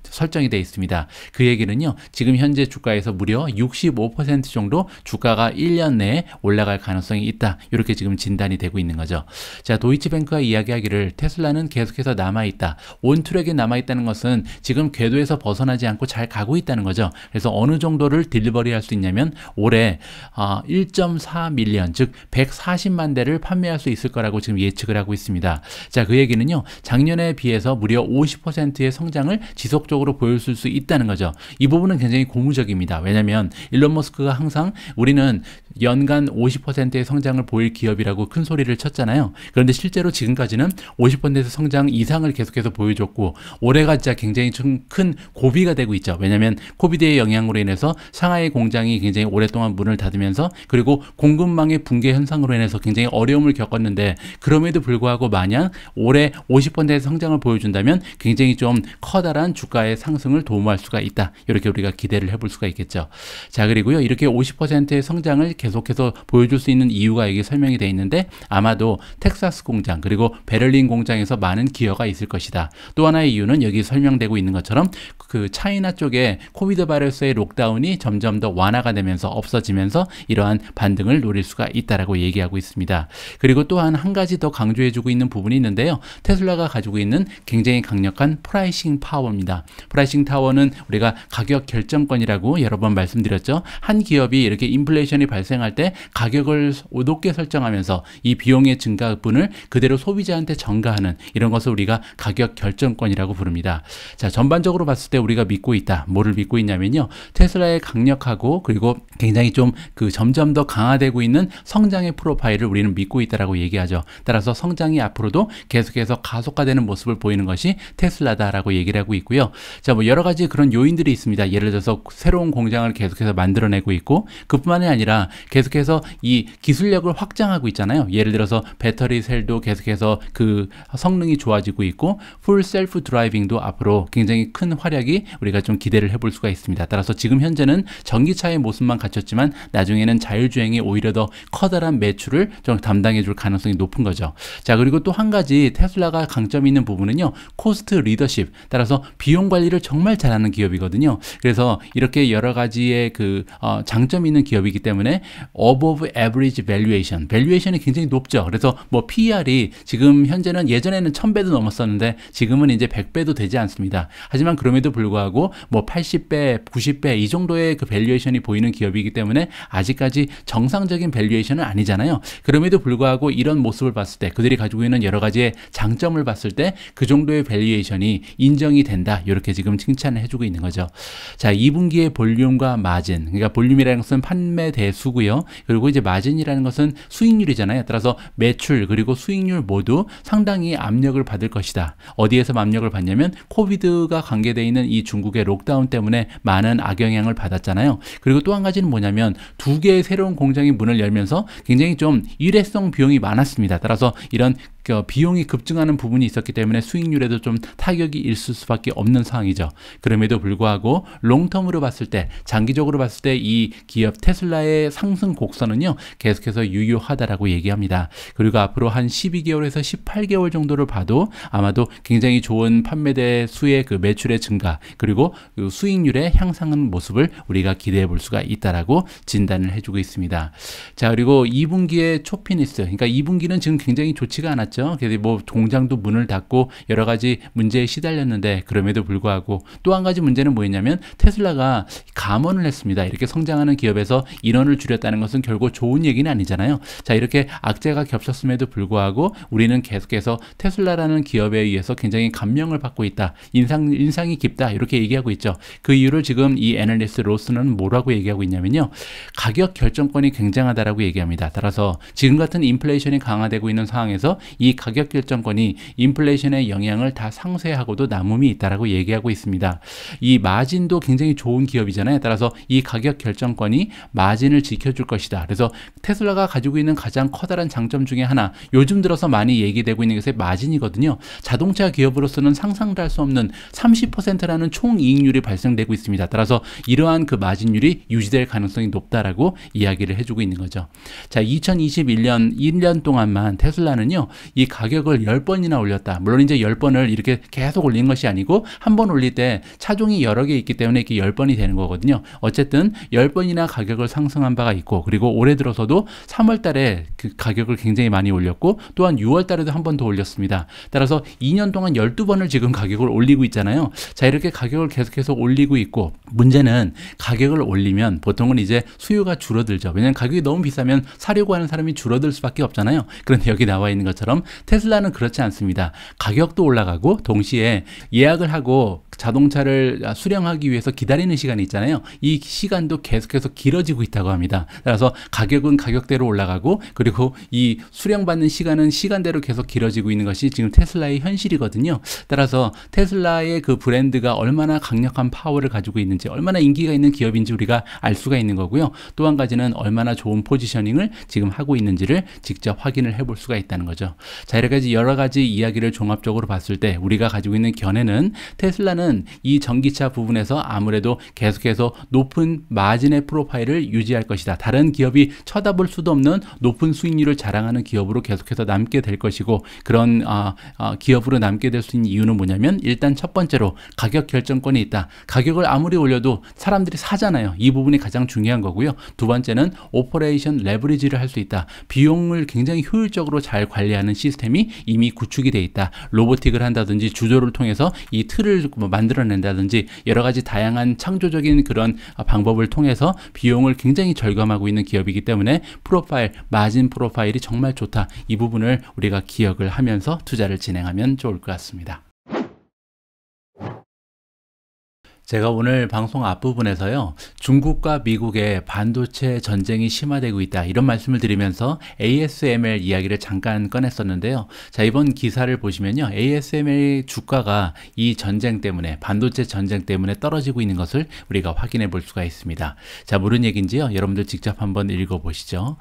설정이 되어 있습니다. 그 얘기는요. 지금 현재 주가에서 무려 65% 정도 주가가 1년 내에 올라갈 가능성이 있다. 이렇게 지금 진단이 되고 있는 거죠. 자, 도이치뱅크가 이야기하기를 테슬라는 계속해서 남아있다. 온트랙에 남아있다는 것은 지금 궤도에서 벗어나지 않고 잘 가고 있다는 거죠. 그래서 어느 정도를 딜리버리 할 수 있냐면 올해 1.4 밀리언, 즉 140만 대를 판매할 수 있을 거라고 지금 예측을 하고 있습니다. 자, 그 얘기는요. 작년에 비해서 무려 50%의 성장을 지속적으로 보여줄 수 있다는 거죠. 이 부분은 굉장히 고무적입니다. 왜냐하면 일론 머스크가 항상 우리는 연간 50%의 성장을 보일 기업이라고 큰 소리를 쳤잖아요. 그런데 실제로 지금까지는 50% 성장 이상을 계속해서 보여줬고 올해가 진짜 굉장히 좀 큰 고비가 되고 있죠. 왜냐하면 코비드의 영향으로 인해서 상하이 공장이 굉장히 오랫동안 문을 닫으면서 그리고 공급망의 붕괴 현상으로 인해서 굉장히 어려움을 겪었는데 그럼에도 불구하고 만약 올해 50%의 성장을 보여준다면 굉장히 좀 커다란 주가의 상승을 도모할 수가 있다. 이렇게 우리가 기대를 해볼 수가 있겠죠. 자, 그리고요. 이렇게 50%의 성장을 계속해서 보여줄 수 있는 이유가 여기 설명이 되어 있는데 아마도 텍사스 공장 그리고 베를린 공장에서 많은 기여가 있을 것이다. 또 하나의 이유는 여기 설명되고 있는 것처럼 그 차이나 쪽에 코비드 바이러스의 록다운이 점점 더 완화가 되면서 없어지면서 이러한 반등을 노릴 수가 있다라고 얘기하고 있습니다. 그리고 또한 한 가지 더 강조해주고 있는 부분이 있는데요. 테슬라가 가지고 있는 굉장히 강력한 프라이싱 파워입니다. 프라이싱 타워는 우리가 가격 결정권이라고 여러 번 말씀드렸죠. 한 기업이 이렇게 인플레이션이 발생할 때 가격을 높게 설정하면서 이 비용의 증가분을 그대로 소비자한테 전가하는 이런 것을 우리가 가격 결정권이라고 부릅니다. 자, 전반적으로 봤을 때 우리가 믿고 있다. 뭐를 믿고 있냐면요. 테슬라의 강력하고 그리고 굉장히 좀 점점 더 강화되고 있는 성장의 프로파일을 우리는 믿고 있다라고 얘기하죠. 따라서 성장이 앞으로도 계속해서 가속화되는 모습을 보이는 것이 테슬라다라고 얘기를 하고 있고요. 자, 뭐 여러 가지 그런 요인들이 있습니다. 예를 들어서 새로운 공장을 계속해서 만들어내고 있고 그뿐만이 아니라 계속해서 이 기술력을 확장하고 있잖아요. 예를 들어서 배터리 셀도 계속해서 그 성능이 좋아지고 있고 풀 셀프 드라이빙도 앞으로 굉장히 큰 활약이 우리가 좀 기대를 해볼 수가 있습니다. 따라서 지금 현재는 전기차의 모습만 갖췄지만 나중에는 자율주행이 오히려 더 커다란 매출을 좀 담당해 줄 가능성이 높은 거죠. 자, 그리고 또 한 가지 테슬라가 강점이 있는 부분은요. 코스트 리더십. 따라서 비용 관리를 정말 잘하는 기업이거든요. 그래서 이렇게 여러 가지의 장점이 있는 기업이기 때문에 above average valuation. 밸류에이션이 굉장히 높죠. 그래서 뭐 PER이 지금 현재는 예전에는 1000배도 넘었었는데 지금은 이제 100배도 되지 않습니다. 하지만 그럼에도 불구하고 뭐 80배, 90배 이 정도의 그 밸류에이션이 보이는 기업이기 때문에 아직까지 정상적인 밸류에이션은 아니잖아요. 그럼에도 불구하고 이런 모습을 봤을 때 그들이 가지고 있는 여러 가지의 장점을 봤을 때 그 정도의 밸류에이션이 인정이 된다. 이렇게 지금 칭찬을 해주고 있는 거죠. 자, 2분기의 볼륨과 마진. 그러니까 볼륨이라는 것은 판매 대수고요. 그리고 이제 마진이라는 것은 수익률이잖아요. 따라서 매출 그리고 수익률 모두 상당히 압력을 받을 것이다. 어디에서 압력을 받냐면 코비드가 관계되어 있는 이 중국의 록다운 때문에 많은 악영향을 받았잖아요. 그리고 또 한 가지는 뭐냐면 2개의 새로운 공장이 문을 열면서 굉장히 좀 일회성 비용이 많았습니다. 따라서 이런 비용이 급증하는 부분이 있었기 때문에 수익률에도 좀 타격이 있을 수밖에 없는 상황이죠. 그럼에도 불구하고 롱텀으로 봤을 때, 장기적으로 봤을 때 이 기업 테슬라의 상승 곡선은요 계속해서 유효하다라고 얘기합니다. 그리고 앞으로 한 12개월에서 18개월 정도를 봐도 아마도 굉장히 좋은 판매대 수의 그 매출의 증가, 그리고 그 수익률의 향상하는 모습을 우리가 기대해 볼 수가 있다라고 진단을 해주고 있습니다. 자, 그리고 2분기의 초피니스, 그러니까 2분기는 지금 굉장히 좋지가 않았죠. 그래서 뭐 공장도 문을 닫고 여러 가지 문제에 시달렸는데, 그럼에도 불구하고 또 한 가지 문제는 뭐였냐면 테슬라가 감원을 했습니다. 이렇게 성장하는 기업에서 인원을 줄였다는 것은 결국 좋은 얘기는 아니잖아요. 자, 이렇게 악재가 겹쳤음에도 불구하고 우리는 계속해서 테슬라라는 기업에 의해서 굉장히 감명을 받고 있다, 인상이 깊다, 이렇게 얘기하고 있죠. 그 이유를 지금 이 애널리스트 로스는 뭐라고 얘기하고 있냐면요, 가격 결정권이 굉장하다라고 얘기합니다. 따라서 지금 같은 인플레이션이 강화되고 있는 상황에서 이 가격 결정권이 인플레이션의 영향을 다 상쇄하고도 남음이 있다라고 얘기하고 있습니다. 이 마진도 굉장히 좋은 기업이잖아요. 따라서 이 가격 결정권이 마진을 지켜줄 것이다. 그래서 테슬라가 가지고 있는 가장 커다란 장점 중에 하나, 요즘 들어서 많이 얘기되고 있는 것이 마진이거든요. 자동차 기업으로서는 상상도 할 수 없는 30%라는 총이익률이 발생되고 있습니다. 따라서 이러한 그 마진율이 유지될 가능성이 높다라고 이야기를 해주고 있는 거죠. 자, 2021년 1년 동안만 테슬라는요 이 가격을 10번이나 올렸다. 물론 이제 10번을 이렇게 계속 올린 것이 아니고 한 번 올릴 때 차종이 여러 개 있기 때문에 이렇게 10번이 되는 거거든요. 어쨌든 10번이나 가격을 상승한 바가 있고, 그리고 올해 들어서도 3월 달에 그 가격을 굉장히 많이 올렸고, 또한 6월 달에도 한 번 더 올렸습니다. 따라서 2년 동안 12번을 지금 가격을 올리고 있잖아요. 자, 이렇게 가격을 계속해서 올리고 있고, 문제는 가격을 올리면 보통은 이제 수요가 줄어들죠. 왜냐하면 가격이 너무 비싸면 사려고 하는 사람이 줄어들 수밖에 없잖아요. 그런데 여기 나와 있는 것처럼 테슬라는 그렇지 않습니다. 가격도 올라가고 동시에 예약을 하고 자동차를 수령하기 위해서 기다리는 시간이 있잖아요. 이 시간도 계속해서 길어지고 있다고 합니다. 따라서 가격은 가격대로 올라가고, 그리고 이 수령받는 시간은 시간대로 계속 길어지고 있는 것이 지금 테슬라의 현실이거든요. 따라서 테슬라의 그 브랜드가 얼마나 강력한 파워를 가지고 있는지, 얼마나 인기가 있는 기업인지 우리가 알 수가 있는 거고요. 또 한 가지는 얼마나 좋은 포지셔닝을 지금 하고 있는지를 직접 확인을 해볼 수가 있다는 거죠. 자, 여러 가지 이야기를 종합적으로 봤을 때 우리가 가지고 있는 견해는, 테슬라는 이 전기차 부분에서 아무래도 계속해서 높은 마진의 프로파일을 유지할 것이다. 다른 기업이 쳐다볼 수도 없는 높은 수익률을 자랑하는 기업으로 계속해서 남게 될 것이고, 그런 기업으로 남게 될 수 있는 이유는 뭐냐면, 일단 첫 번째로 가격 결정권이 있다. 가격을 아무리 올려도 사람들이 사잖아요. 이 부분이 가장 중요한 거고요. 두 번째는 오퍼레이션 레버리지를 할 수 있다. 비용을 굉장히 효율적으로 잘 관리하는 시스템이 이미 구축이 돼 있다. 로보틱을 한다든지 주조를 통해서 이 틀을 만들어낸다든지 여러 가지 다양한 창조적인 그런 방법을 통해서 비용을 굉장히 절감하고 있는 기업이기 때문에 마진 프로파일이 정말 좋다. 이 부분을 우리가 기억을 하면서 투자를 진행하면 좋을 것 같습니다. 제가 오늘 방송 앞부분에서요, 중국과 미국의 반도체 전쟁이 심화되고 있다, 이런 말씀을 드리면서 ASML 이야기를 잠깐 꺼냈었는데요. 자, 이번 기사를 보시면요, ASML 주가가 이 전쟁 때문에, 반도체 전쟁 때문에 떨어지고 있는 것을 우리가 확인해 볼 수가 있습니다. 자, 무슨 얘기인지요? 여러분들 직접 한번 읽어보시죠.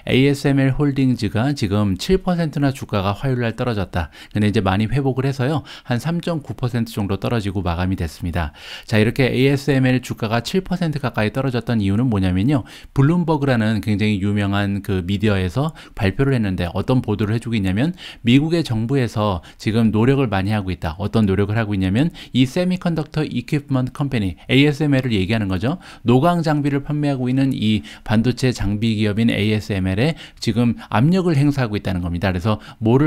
ASML 홀딩즈가 지금 7%나 주가가 화요일날 떨어졌다. 근데 이제 많이 회복을 해서요, 한 3.9% 정도 떨어지고 마감이 됐습니다. 자, 이렇게 ASML 주가가 7% 가까이 떨어졌던 이유는 뭐냐면요, 블룸버그라는 굉장히 유명한 그 미디어에서 발표를 했는데, 어떤 보도를 해주고 있냐면, 미국의 정부에서 지금 노력을 많이 하고 있다. 어떤 노력을 하고 있냐면, 이 세미컨덕터 이퀴프먼트 컴퍼니 ASML을 얘기하는 거죠. 노광 장비를 판매하고 있는 이 반도체 장비 기업인 ASML에 지금 압력을 행사하고 있다는 겁니다. 그래서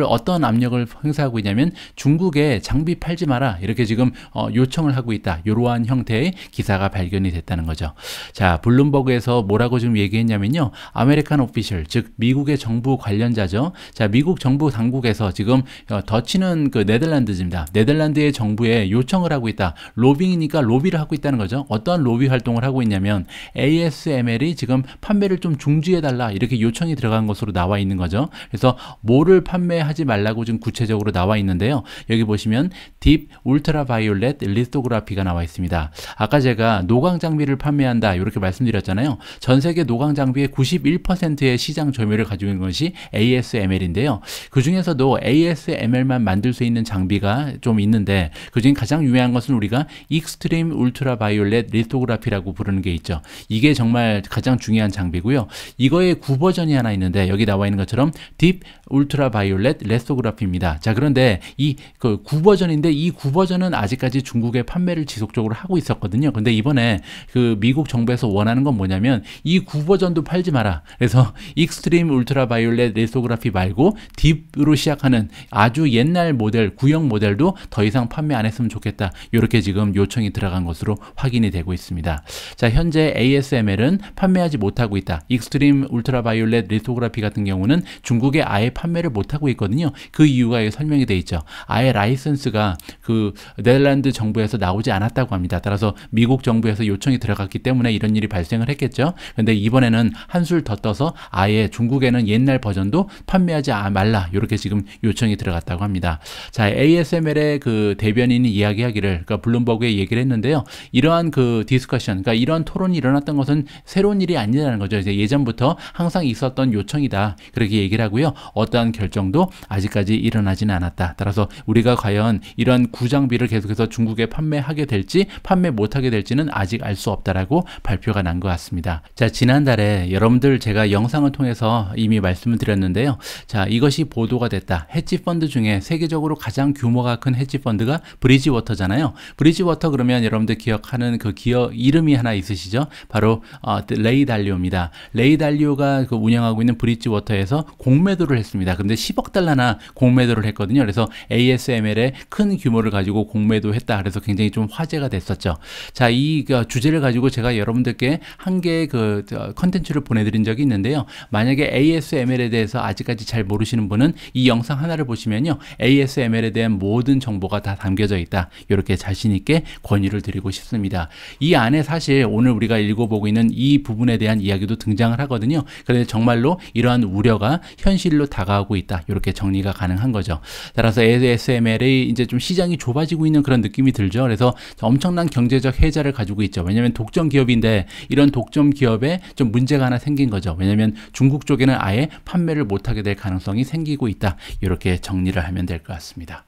어떤 압력을 행사하고 있냐면, 중국에 장비 팔지 마라, 이렇게 지금 요청을 하고 있다. 이러한 형태의 기사가 발견이 됐다는 거죠. 자, 블룸버그에서 뭐라고 지금 얘기했냐면요, 아메리칸 오피셜, 즉 미국의 정부 관련자죠. 자, 미국 정부 당국에서 지금 더치는 그 네덜란드입니다. 네덜란드의 정부에 요청을 하고 있다. 로빙이니까 로비를 하고 있다는 거죠. 어떠한 로비 활동을 하고 있냐면, ASML이 지금 판매를 좀 중지해달라, 이렇게 요청이 들어간 것으로 나와 있는 거죠. 그래서 뭐를 판매하지 말라고 지금 구체적으로 나와 있는데요. 여기 보시면 딥 울트라 바이올렛 리토그라피가 나와 있습니다. 있습니다. 아까 제가 노광 장비를 판매한다 이렇게 말씀드렸잖아요. 전 세계 노광 장비의 91%의 시장 점유율을 가지고 있는 것이 ASML인데요. 그 중에서도 ASML만 만들 수 있는 장비가 좀 있는데 그중에 가장 유명한 것은 우리가 익스트림 울트라 바이올렛 리토그라피라고 부르는 게 있죠. 이게 정말 가장 중요한 장비고요. 이거의 9버전이 하나 있는데 여기 나와 있는 것처럼 딥 울트라 바이올렛 레소그라피입니다. 자, 그런데 이 9버전인데 이 9버전은 아직까지 중국에 판매를 지속적으로 하고 있었거든요. 근데 이번에 그 미국 정부에서 원하는 건 뭐냐면 이 9버전도 팔지 마라. 그래서 익스트림 울트라 바이올렛 레소그라피 말고 딥으로 시작하는 아주 옛날 모델, 구형 모델도 더 이상 판매 안 했으면 좋겠다. 이렇게 지금 요청이 들어간 것으로 확인이 되고 있습니다. 자, 현재 ASML은 판매하지 못하고 있다. 익스트림 울트라 바이올렛 리토그라피 같은 경우는 중국에 아예 판매를 못하고 있거든요. 그 이유가 여기 설명이 돼 있죠. 아예 라이선스가 그 네덜란드 정부에서 나오지 않았다고 합니다. 따라서 미국 정부에서 요청이 들어갔기 때문에 이런 일이 발생을 했겠죠. 근데 이번에는 한술 더 떠서 아예 중국에는 옛날 버전도 판매하지 말라. 이렇게 지금 요청이 들어갔다고 합니다. 자, ASML의 그 대변인이 이야기하기를, 그러니까 블룸버그에 얘기를 했는데요. 이러한 그 디스커션, 그러니까 이러한 토론이 일어났던 것은 새로운 일이 아니라는 거죠. 이제 예전부터 항상 있었던 요청이다. 그렇게 얘기를 하고요. 어떠한 결정도 아직까지 일어나지는 않았다. 따라서 우리가 과연 이런 구장비를 계속해서 중국에 판매하게 될지 판매 못하게 될지는 아직 알 수 없다라고 발표가 난 것 같습니다. 자, 지난달에 여러분들 제가 영상을 통해서 이미 말씀을 드렸는데요. 자, 이것이 보도가 됐다. 헤지펀드 중에 세계적으로 가장 규모가 큰 헤지펀드가 브리지워터잖아요. 브리지워터 그러면 여러분들 기억하는 그 기업 이름이 하나 있으시죠? 바로 레이 달리오입니다. 레이 달리오가 그 운영하고 있는 브리지워터에서 공매도를 했습니다. 근데 10억 달러나 공매도를 했거든요. 그래서 ASML의 큰 규모를 가지고 공매도 했다. 그래서 굉장히 좀 화제가 됐었죠. 자, 이 주제를 가지고 제가 여러분들께 한 개의 그 컨텐츠를 보내드린 적이 있는데요. 만약에 ASML에 대해서 아직까지 잘 모르시는 분은 이 영상 하나를 보시면요. ASML에 대한 모든 정보가 다 담겨져 있다. 이렇게 자신 있게 권유를 드리고 싶습니다. 이 안에 사실 오늘 우리가 읽어보고 있는 이 부분에 대한 이야기도 등장을 하거든요. 그런데 정말로 이러한 우려가 현실로 다가오고 있다. 이렇게 정리가 가능한 거죠. 따라서 ASML이 이제 좀 시장이 좁아지고 있는 그런 느낌이 들죠. 그래서 엄청난 경제적 혜자를 가지고 있죠. 왜냐하면 독점 기업인데 이런 독점 기업에 좀 문제가 하나 생긴 거죠. 왜냐하면 중국 쪽에는 아예 판매를 못하게 될 가능성이 생기고 있다. 이렇게 정리를 하면 될 것 같습니다.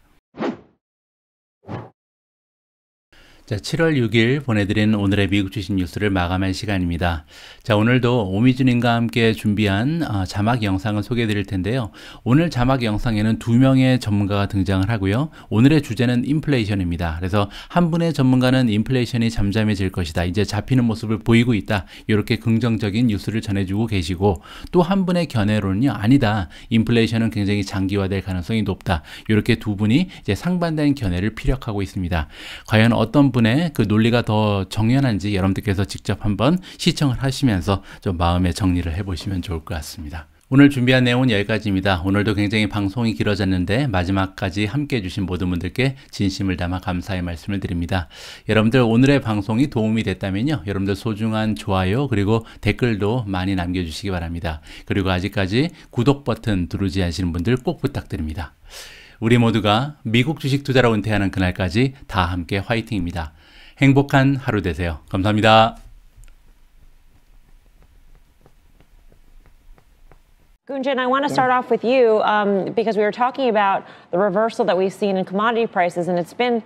자, 7월 6일 보내드린 오늘의 미국 주식 뉴스를 마감할 시간입니다. 자, 오늘도 오미준님과 함께 준비한 자막 영상을 소개해 드릴 텐데요. 오늘 자막 영상에는 2명의 전문가가 등장을 하고요. 오늘의 주제는 인플레이션입니다. 그래서 한 분의 전문가는 인플레이션이 잠잠해질 것이다. 이제 잡히는 모습을 보이고 있다. 이렇게 긍정적인 뉴스를 전해주고 계시고 또 한 분의 견해로는요. 아니다. 인플레이션은 굉장히 장기화될 가능성이 높다. 이렇게 두 분이 이제 상반된 견해를 피력하고 있습니다. 과연 어떤 분의 그 논리가 더 정연한지 여러분들께서 직접 한번 시청을 하시면서 좀 마음의 정리를 해보시면 좋을 것 같습니다. 오늘 준비한 내용은 여기까지입니다. 오늘도 굉장히 방송이 길어졌는데 마지막까지 함께 해주신 모든 분들께 진심을 담아 감사의 말씀을 드립니다. 여러분들 오늘의 방송이 도움이 됐다면요. 여러분들 소중한 좋아요 그리고 댓글도 많이 남겨주시기 바랍니다. 그리고 아직까지 구독 버튼 누르지 않으시는 분들 꼭 부탁드립니다. 우리 모두가 미국 주식 투자로 은퇴하는 그날까지 다 함께 화이팅입니다. 행복한 하루 되세요. 감사합니다. Gunjan, I want to start off with you because we were talking about the reversal that we've seen in commodity prices, and it's been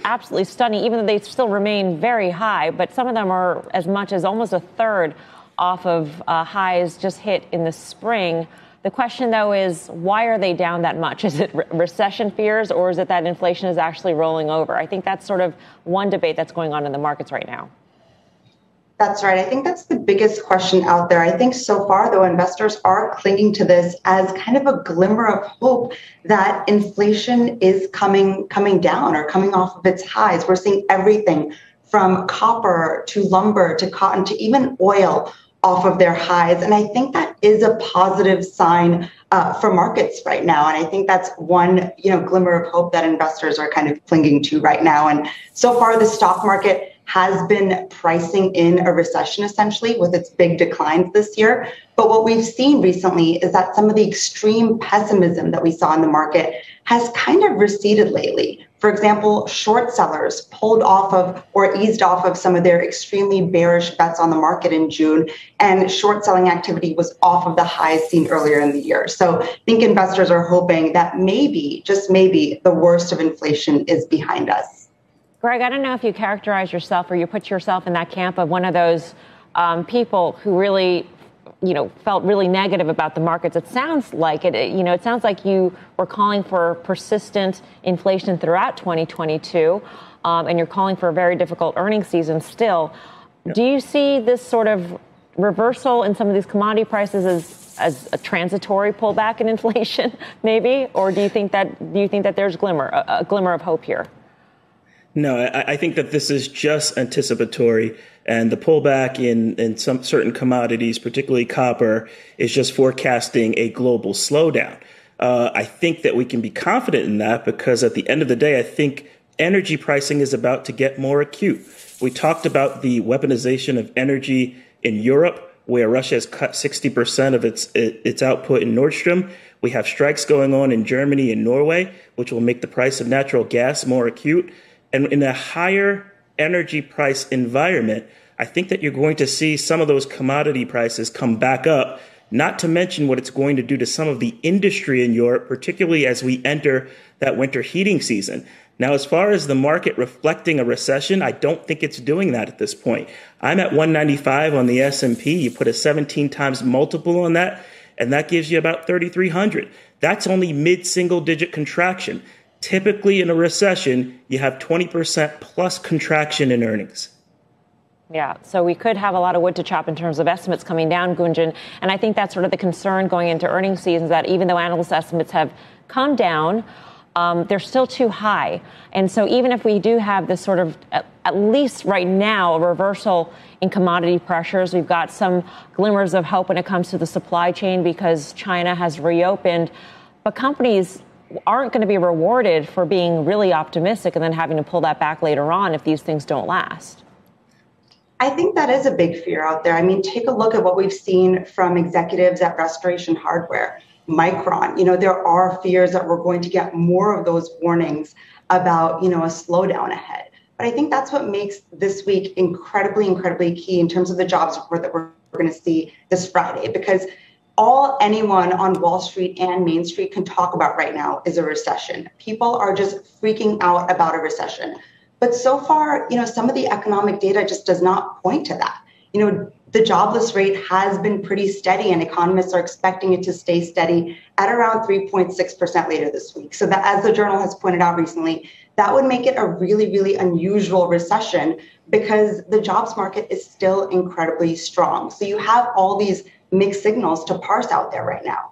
absolutely stunning, even though they still remain very high, but some of them are as much as almost a third off of highs just hit in the spring. The question, though, is why are they down that much? Is it recession fears, or is it that inflation is actually rolling over? I think that's sort of one debate that's going on in the markets right now. That's right. I think that's the biggest question out there. I think so far, though, investors are clinging to this as kind of a glimmer of hope that inflation is coming down or coming off of its highs. We're seeing everything from copper to lumber to cotton to even oil off of their highs. And I think that is a positive sign for markets right now. And I think that's one, glimmer of hope that investors are kind of clinging to right now. And so far, the stock market has been pricing in a recession essentially with its big declines this year. But what we've seen recently is that some of the extreme pessimism that we saw in the market has kind of receded lately. For example, short sellers pulled off of or eased off of some of their extremely bearish bets on the market in June, and short selling activity was off of the highs seen earlier in the year. So I think investors are hoping that maybe, just maybe, the worst of inflation is behind us. Greg, I don't know if you characterize yourself or you put yourself in that camp of one of those people who really felt really negative about the markets. It sounds like it sounds like you were calling for persistent inflation throughout 2022, and you're calling for a very difficult earnings season still. Yep. Do you see this sort of reversal in some of these commodity prices as a transitory pullback in inflation, maybe? Or do you think that there's a glimmer of hope here? No, I think that this is just anticipatory, and the pullback in some certain commodities, particularly copper, is just forecasting a global slowdown. I think that we can be confident in that because at the end of the day, I think energy pricing is about to get more acute. We talked about the weaponization of energy in Europe, where Russia has cut 60% of its output in Nord Stream. We have strikes going on in Germany and Norway, which will make the price of natural gas more acute. And in a higher energy price environment, I think that you're going to see some of those commodity prices come back up, not to mention what it's going to do to some of the industry in Europe, particularly as we enter that winter heating season. Now, as far as the market reflecting a recession, I don't think it's doing that at this point. I'm at 195 on the S&P. You put a 17 times multiple on that, and that gives you about 3,300. That's only mid-single digit contraction. Typically, in a recession, you have 20% plus contraction in earnings. Yeah, so we could have a lot of wood to chop in terms of estimates coming down, Gunjan. And I think that's sort of the concern going into earnings seasons, that even though analyst estimates have come down, they're still too high. And so even if we do have this sort of, at least right now, a reversal in commodity pressures, we've got some glimmers of hope when it comes to the supply chain because China has reopened. But companies aren't going to be rewarded for being really optimistic and then having to pull that back later on if these things don't last. I think that is a big fear out there. I mean, take a look at what we've seen from executives at Restoration Hardware, Micron. There are fears that we're going to get more of those warnings about, a slowdown ahead. But I think that's what makes this week incredibly, incredibly key in terms of the jobs report that we're going to see this Friday, because all anyone on Wall Street and Main Street can talk about right now is a recession. People are just freaking out about a recession. But so far, some of the economic data just does not point to that. The jobless rate has been pretty steady, and economists are expecting it to stay steady at around 3.6% later this week. So that, as the Journal has pointed out recently, that would make it a really, really unusual recession because the jobs market is still incredibly strong. So you have all these mixed signals to parse out there right now.